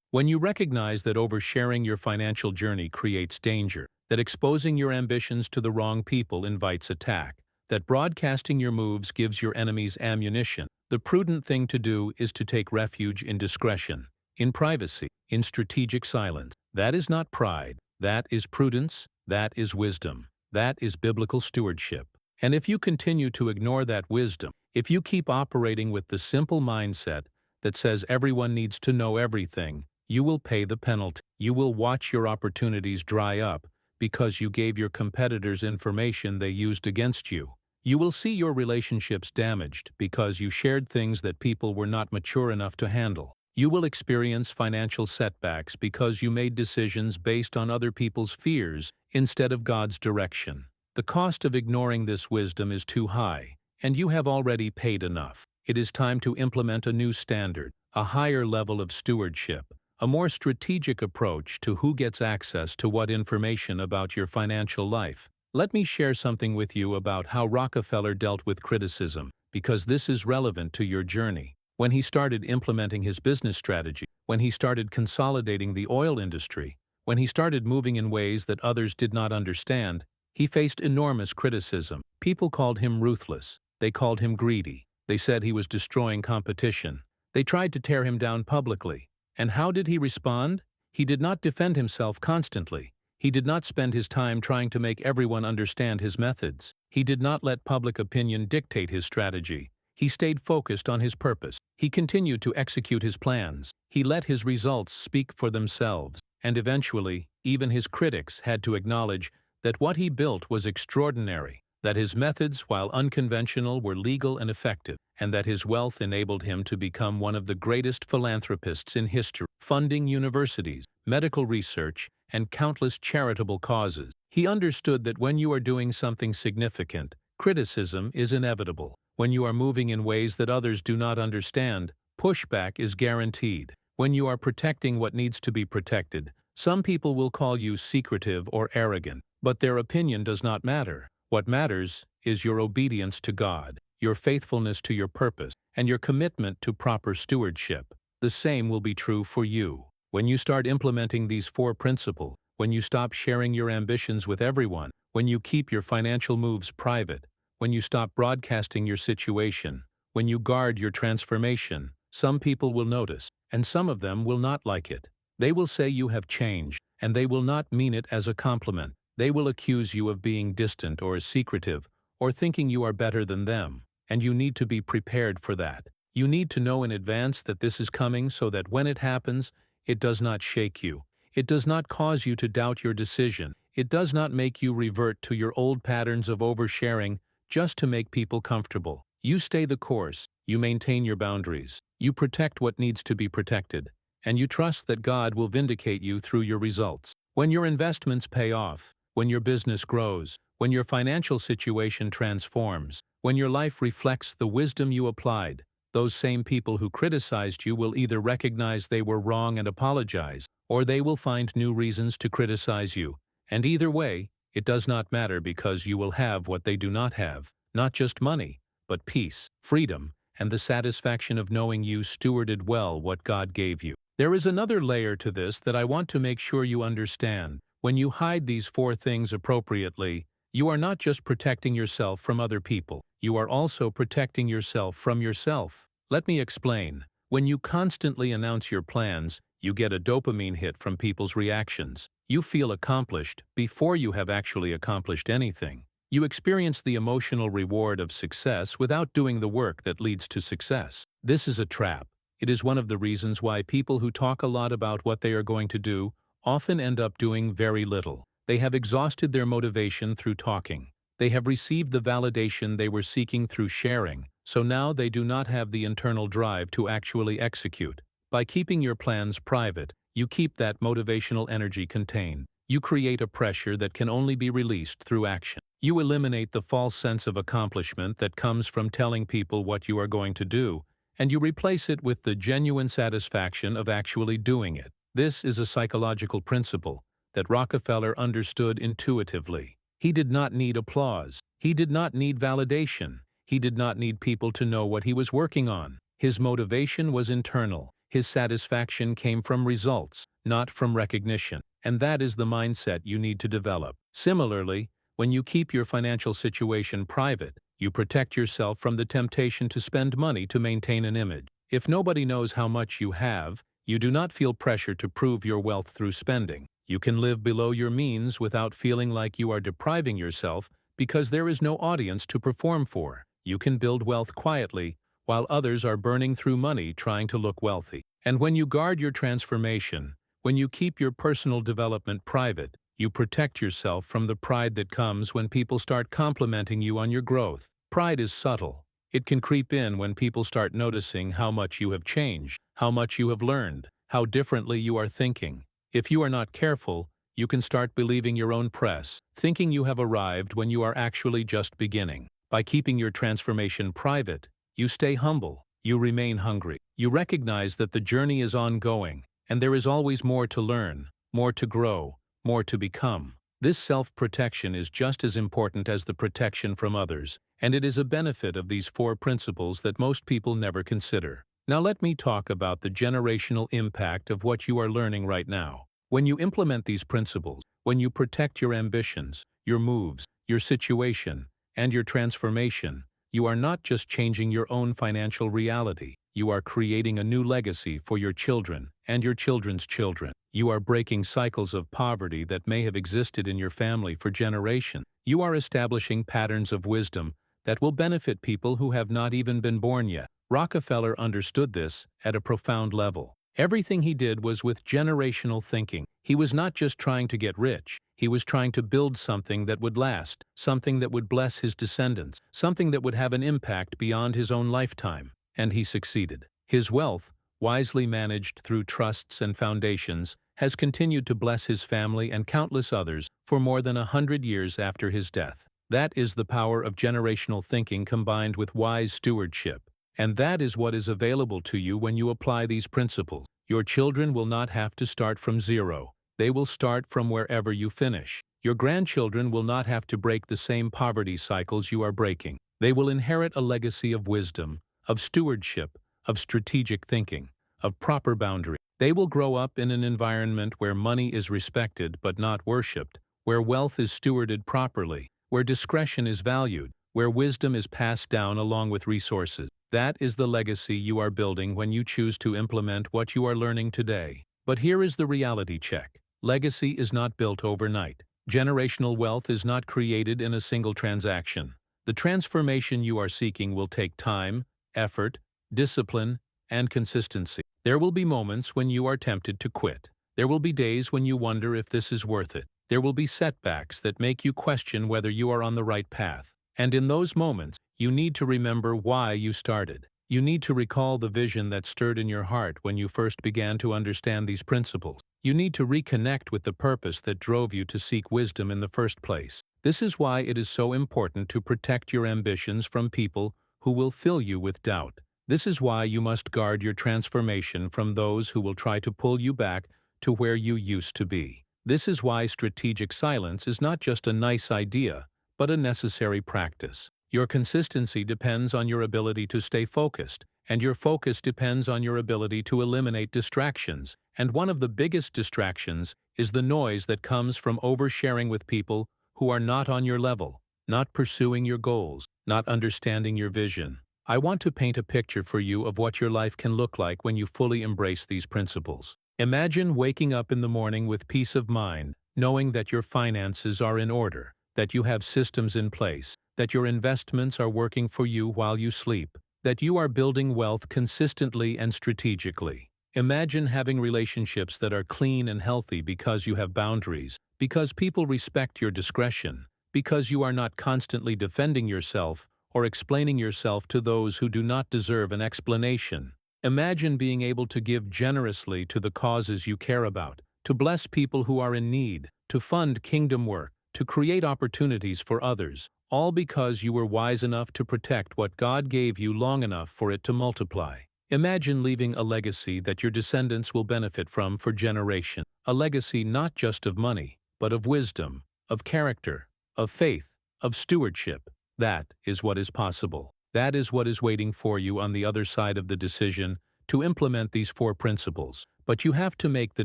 When you recognize that oversharing your financial journey creates danger, that exposing your ambitions to the wrong people invites attack, that broadcasting your moves gives your enemies ammunition, the prudent thing to do is to take refuge in discretion, in privacy, in strategic silence. That is not pride. That is prudence. That is wisdom. That is biblical stewardship. And if you continue to ignore that wisdom, if you keep operating with the simple mindset that says everyone needs to know everything, you will pay the penalty. You will watch your opportunities dry up because you gave your competitors information they used against you. You will see your relationships damaged because you shared things that people were not mature enough to handle. You will experience financial setbacks because you made decisions based on other people's fears instead of God's direction. The cost of ignoring this wisdom is too high, and you have already paid enough. It is time to implement a new standard, a higher level of stewardship, a more strategic approach to who gets access to what information about your financial life. Let me share something with you about how Rockefeller dealt with criticism, because this is relevant to your journey. When he started implementing his business strategy, when he started consolidating the oil industry, when he started moving in ways that others did not understand, he faced enormous criticism. People called him ruthless. They called him greedy. They said he was destroying competition. They tried to tear him down publicly. And how did he respond? He did not defend himself constantly. He did not spend his time trying to make everyone understand his methods. He did not let public opinion dictate his strategy. He stayed focused on his purpose. He continued to execute his plans. He let his results speak for themselves. And eventually, even his critics had to acknowledge that what he built was extraordinary, that his methods, while unconventional, were legal and effective, and that his wealth enabled him to become one of the greatest philanthropists in history, funding universities, medical research, and countless charitable causes. He understood that when you are doing something significant, criticism is inevitable. When you are moving in ways that others do not understand, pushback is guaranteed. When you are protecting what needs to be protected, some people will call you secretive or arrogant, but their opinion does not matter. What matters is your obedience to God, your faithfulness to your purpose, and your commitment to proper stewardship. The same will be true for you. When you start implementing these 4 principles, when you stop sharing your ambitions with everyone, when you keep your financial moves private, when you stop broadcasting your situation, when you guard your transformation, some people will notice, and some of them will not like it. They will say you have changed, and they will not mean it as a compliment. They will accuse you of being distant or secretive, or thinking you are better than them, and you need to be prepared for that. You need to know in advance that this is coming so that when it happens, it does not shake you. It does not cause you to doubt your decision. It does not make you revert to your old patterns of oversharing just to make people comfortable. You stay the course. You maintain your boundaries. You protect what needs to be protected. And you trust that God will vindicate you through your results. When your investments pay off, when your business grows, when your financial situation transforms, when your life reflects the wisdom you applied, those same people who criticized you will either recognize they were wrong and apologize, or they will find new reasons to criticize you. And either way, it does not matter because you will have what they do not have, not just money, but peace, freedom, and the satisfaction of knowing you stewarded well what God gave you. There is another layer to this that I want to make sure you understand. When you hide these 4 things appropriately, you are not just protecting yourself from other people. You are also protecting yourself from yourself. Let me explain. When you constantly announce your plans, you get a dopamine hit from people's reactions. You feel accomplished before you have actually accomplished anything. You experience the emotional reward of success without doing the work that leads to success. This is a trap. It is one of the reasons why people who talk a lot about what they are going to do often end up doing very little. They have exhausted their motivation through talking. They have received the validation they were seeking through sharing, so now they do not have the internal drive to actually execute. By keeping your plans private, you keep that motivational energy contained. You create a pressure that can only be released through action. You eliminate the false sense of accomplishment that comes from telling people what you are going to do, and you replace it with the genuine satisfaction of actually doing it. This is a psychological principle that Rockefeller understood intuitively. He did not need applause. He did not need validation. He did not need people to know what he was working on. His motivation was internal. His satisfaction came from results, not from recognition. And that is the mindset you need to develop. Similarly, when you keep your financial situation private, you protect yourself from the temptation to spend money to maintain an image. If nobody knows how much you have, you do not feel pressure to prove your wealth through spending. You can live below your means without feeling like you are depriving yourself because there is no audience to perform for. You can build wealth quietly while others are burning through money trying to look wealthy. And when you guard your transformation, when you keep your personal development private, you protect yourself from the pride that comes when people start complimenting you on your growth. Pride is subtle. It can creep in when people start noticing how much you have changed, how much you have learned, how differently you are thinking. If you are not careful, you can start believing your own press, thinking you have arrived when you are actually just beginning. By keeping your transformation private, you stay humble, you remain hungry. You recognize that the journey is ongoing, and there is always more to learn, more to grow, more to become. This self-protection is just as important as the protection from others, and it is a benefit of these 4 principles that most people never consider. Now let me talk about the generational impact of what you are learning right now. When you implement these principles, when you protect your ambitions, your moves, your situation, and your transformation, you are not just changing your own financial reality. You are creating a new legacy for your children and your children's children. You are breaking cycles of poverty that may have existed in your family for generations. You are establishing patterns of wisdom that will benefit people who have not even been born yet. Rockefeller understood this at a profound level. Everything he did was with generational thinking. He was not just trying to get rich. He was trying to build something that would last, something that would bless his descendants, something that would have an impact beyond his own lifetime. And he succeeded. His wealth, wisely managed through trusts and foundations, has continued to bless his family and countless others for more than 100 years after his death. That is the power of generational thinking combined with wise stewardship. And that is what is available to you when you apply these principles. Your children will not have to start from zero. They will start from wherever you finish. Your grandchildren will not have to break the same poverty cycles you are breaking. They will inherit a legacy of wisdom, of stewardship, of strategic thinking, of proper boundary. They will grow up in an environment where money is respected but not worshipped, where wealth is stewarded properly, where discretion is valued, where wisdom is passed down along with resources. That is the legacy you are building when you choose to implement what you are learning today. But here is the reality check. Legacy is not built overnight. Generational wealth is not created in a single transaction. The transformation you are seeking will take time, effort, discipline, and consistency. There will be moments when you are tempted to quit. There will be days when you wonder if this is worth it. There will be setbacks that make you question whether you are on the right path. And in those moments, you need to remember why you started. You need to recall the vision that stirred in your heart when you first began to understand these principles. You need to reconnect with the purpose that drove you to seek wisdom in the first place. This is why it is so important to protect your ambitions from people who will fill you with doubt. This is why you must guard your transformation from those who will try to pull you back to where you used to be. This is why strategic silence is not just a nice idea, but a necessary practice. Your consistency depends on your ability to stay focused, and your focus depends on your ability to eliminate distractions. And one of the biggest distractions is the noise that comes from oversharing with people who are not on your level, not pursuing your goals, not understanding your vision. I want to paint a picture for you of what your life can look like when you fully embrace these principles. Imagine waking up in the morning with peace of mind, knowing that your finances are in order, that you have systems in place, that your investments are working for you while you sleep, that you are building wealth consistently and strategically. Imagine having relationships that are clean and healthy because you have boundaries, because people respect your discretion, because you are not constantly defending yourself or explaining yourself to those who do not deserve an explanation. Imagine being able to give generously to the causes you care about, to bless people who are in need, to fund kingdom work, to create opportunities for others, all because you were wise enough to protect what God gave you long enough for it to multiply. Imagine leaving a legacy that your descendants will benefit from for generations. A legacy not just of money, but of wisdom, of character, of faith, of stewardship. That is what is possible. That is what is waiting for you on the other side of the decision to implement these 4 principles. But you have to make the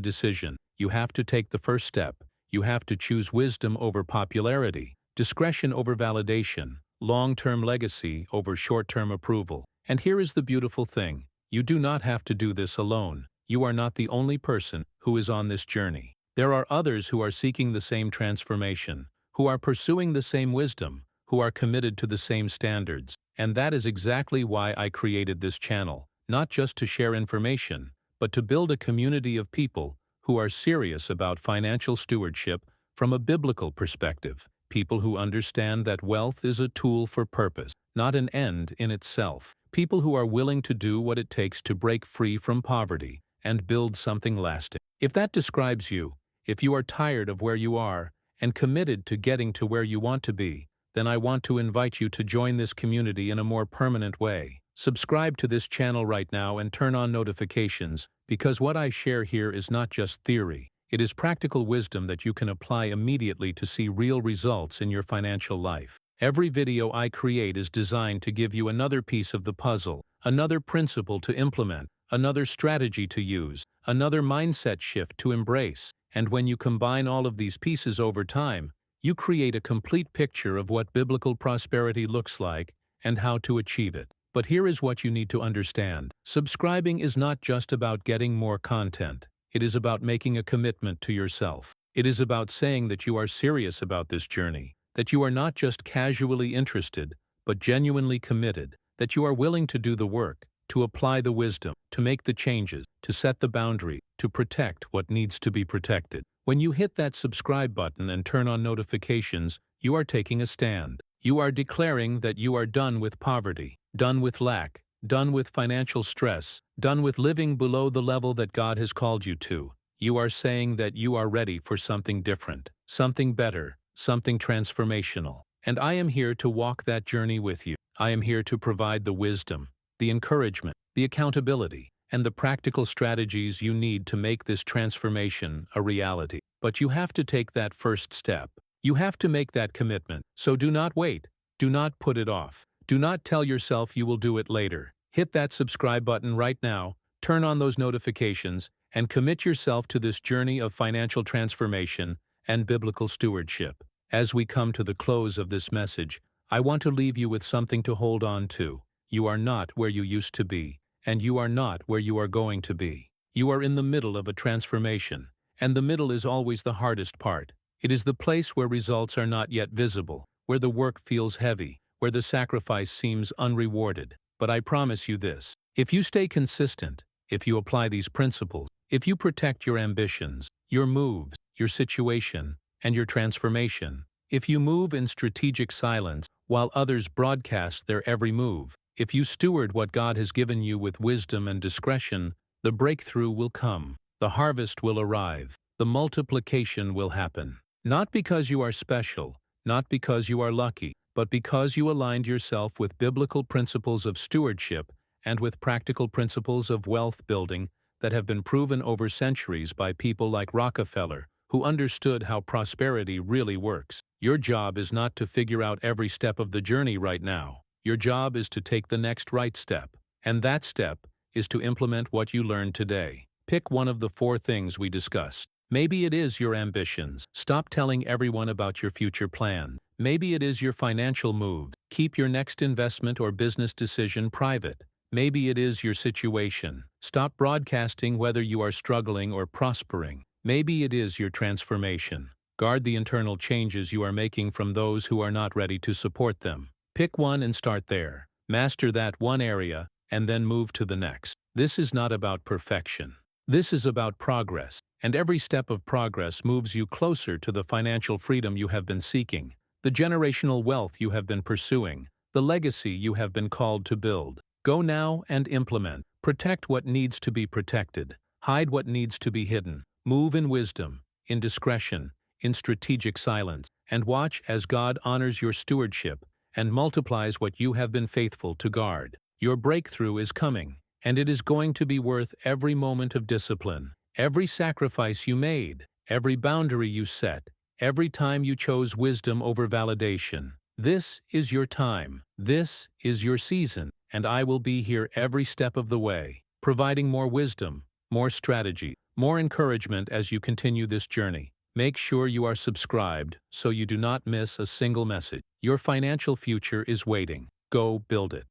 decision. You have to take the first step. You have to choose wisdom over popularity, discretion over validation, long-term legacy over short-term approval. And here is the beautiful thing. You do not have to do this alone. You are not the only person who is on this journey. There are others who are seeking the same transformation, who are pursuing the same wisdom, who are committed to the same standards. And that is exactly why I created this channel, not just to share information, but to build a community of people who are serious about financial stewardship from a biblical perspective, people who understand that wealth is a tool for purpose, not an end in itself, people who are willing to do what it takes to break free from poverty and build something lasting. If that describes you, if you are tired of where you are and committed to getting to where you want to be, then I want to invite you to join this community in a more permanent way. Subscribe to this channel right now and turn on notifications, because what I share here is not just theory. It is practical wisdom that you can apply immediately to see real results in your financial life. Every video I create is designed to give you another piece of the puzzle, another principle to implement, another strategy to use, another mindset shift to embrace. And when you combine all of these pieces over time, you create a complete picture of what biblical prosperity looks like and how to achieve it. But here is what you need to understand. Subscribing is not just about getting more content. It is about making a commitment to yourself. It is about saying that you are serious about this journey, that you are not just casually interested, but genuinely committed, that you are willing to do the work, to apply the wisdom, to make the changes, to set the boundary, to protect what needs to be protected. When you hit that subscribe button and turn on notifications, you are taking a stand. You are declaring that you are done with poverty, done with lack, done with financial stress, done with living below the level that God has called you to. You are saying that you are ready for something different, something better, something transformational. And I am here to walk that journey with you. I am here to provide the wisdom, the encouragement, the accountability, and the practical strategies you need to make this transformation a reality. But you have to take that first step. You have to make that commitment. So do not wait. Do not put it off. Do not tell yourself you will do it later. Hit that subscribe button right now, turn on those notifications, and commit yourself to this journey of financial transformation and biblical stewardship. As we come to the close of this message, I want to leave you with something to hold on to. You are not where you used to be, and you are not where you are going to be. You are in the middle of a transformation, and the middle is always the hardest part. It is the place where results are not yet visible, where the work feels heavy, where the sacrifice seems unrewarded. But I promise you this: if you stay consistent, if you apply these principles, if you protect your ambitions, your moves, your situation, and your transformation, if you move in strategic silence while others broadcast their every move, if you steward what God has given you with wisdom and discretion, the breakthrough will come, the harvest will arrive, the multiplication will happen. Not because you are special, not because you are lucky, but because you aligned yourself with biblical principles of stewardship and with practical principles of wealth building that have been proven over centuries by people like Rockefeller, who understood how prosperity really works. Your job is not to figure out every step of the journey right now. Your job is to take the next right step, and that step is to implement what you learned today. Pick one of the 4 things we discussed. Maybe it is your ambitions. Stop telling everyone about your future plan. Maybe it is your financial move. Keep your next investment or business decision private. Maybe it is your situation. Stop broadcasting whether you are struggling or prospering. Maybe it is your transformation. Guard the internal changes you are making from those who are not ready to support them. Pick one and start there. Master that one area, and then move to the next. This is not about perfection. This is about progress, and every step of progress moves you closer to the financial freedom you have been seeking, the generational wealth you have been pursuing, the legacy you have been called to build. Go now and implement. Protect what needs to be protected. Hide what needs to be hidden. Move in wisdom, in discretion, in strategic silence, and watch as God honors your stewardship and multiplies what you have been faithful to guard. Your breakthrough is coming, And it is going to be worth every moment of discipline, every sacrifice you made, every boundary you set, every time you chose wisdom over validation. This is your time. This is your season. And I will be here every step of the way, providing more wisdom, more strategy, more encouragement as you continue this journey. Make sure you are subscribed so you do not miss a single message. Your financial future is waiting. Go build it.